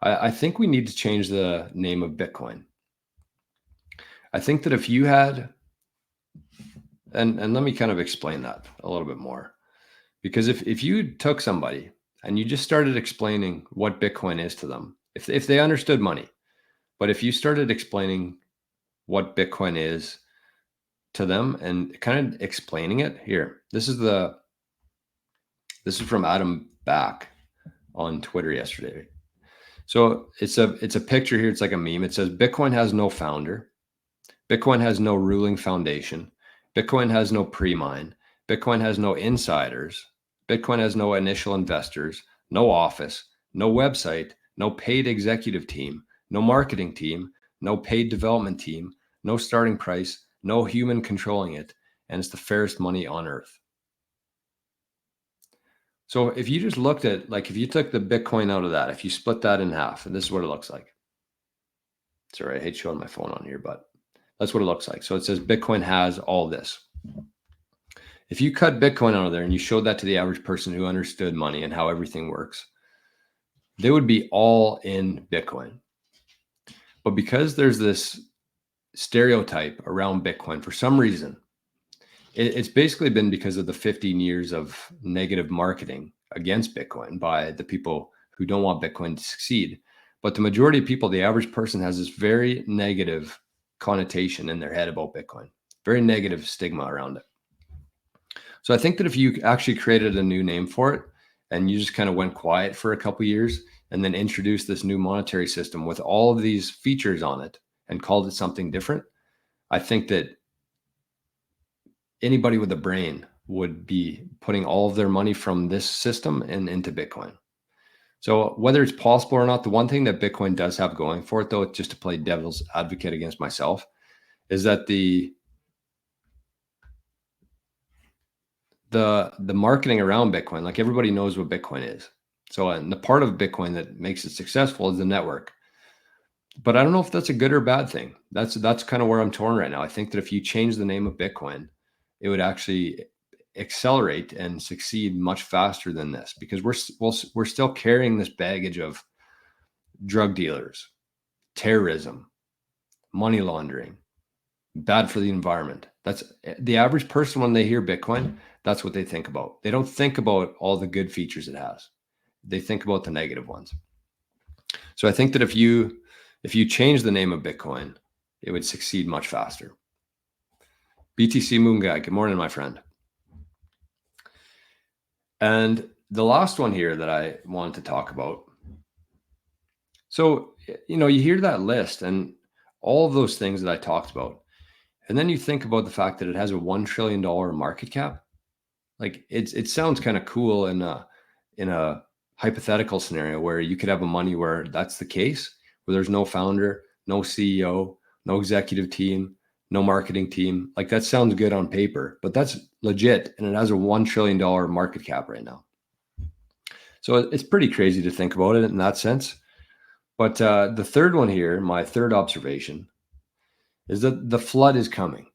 I think we need to change the name of Bitcoin. I think that if you had, and let me kind of explain that a little bit more, because if you took somebody and you just started explaining what Bitcoin is to them, if they understood money, but if you started explaining what Bitcoin is to them and kind of explaining it here, this is from Adam Back on Twitter yesterday. So it's a picture here. It's like a meme. It says Bitcoin has no founder. Bitcoin has no ruling foundation. Bitcoin has no pre-mine. Bitcoin has no insiders. Bitcoin has no initial investors, no office, no website, no paid executive team, no marketing team, no paid development team, no starting price, no human controlling it, and it's the fairest money on earth. So if you just looked at, like, if you took the Bitcoin out of that, if you split that in half, and this is what it looks like. Sorry, I hate showing my phone on here, but that's what it looks like. So it says Bitcoin has all this. If you cut Bitcoin out of there and you showed that to the average person who understood money and how everything works, they would be all in Bitcoin. But because there's this stereotype around Bitcoin, for some reason, it's basically been because of the 15 years of negative marketing against Bitcoin by the people who don't want Bitcoin to succeed. But the majority of people, the average person, has this very negative connotation in their head about Bitcoin, very negative stigma around it. So I think that if you actually created a new name for it and you just kind of went quiet for a couple of years and then introduced this new monetary system with all of these features on it and called it something different, I think that anybody with a brain would be putting all of their money from this system and into Bitcoin. So whether it's possible or not, the one thing that Bitcoin does have going for it, though, just to play devil's advocate against myself, is that the marketing around Bitcoin, like, everybody knows what Bitcoin is. So, and the part of Bitcoin that makes it successful is the network. But I don't know if that's a good or bad thing. That's kind of where I'm torn right now. I think that if you change the name of Bitcoin, it would actually accelerate and succeed much faster than this, because we're still carrying this baggage of drug dealers, terrorism, money laundering, bad for the environment. That's the average person. When they hear Bitcoin, that's what they think about. They don't think about all the good features it has. They think about the negative ones. So I think that if you change the name of Bitcoin, it would succeed much faster. BTC Moon Guy, good morning, my friend. And the last one here that I wanted to talk about. So, you hear that list and all of those things that I talked about, and then you think about the fact that it has a $1 trillion market cap. Like, it sounds kind of cool in a hypothetical scenario where you could have a money where that's the case, where there's no founder, no CEO, no executive team, no marketing team. Like, that sounds good on paper, but that's legit. And it has a $1 trillion market cap right now. So it's pretty crazy to think about it in that sense. But the third one here, my third observation, is that the flood is coming.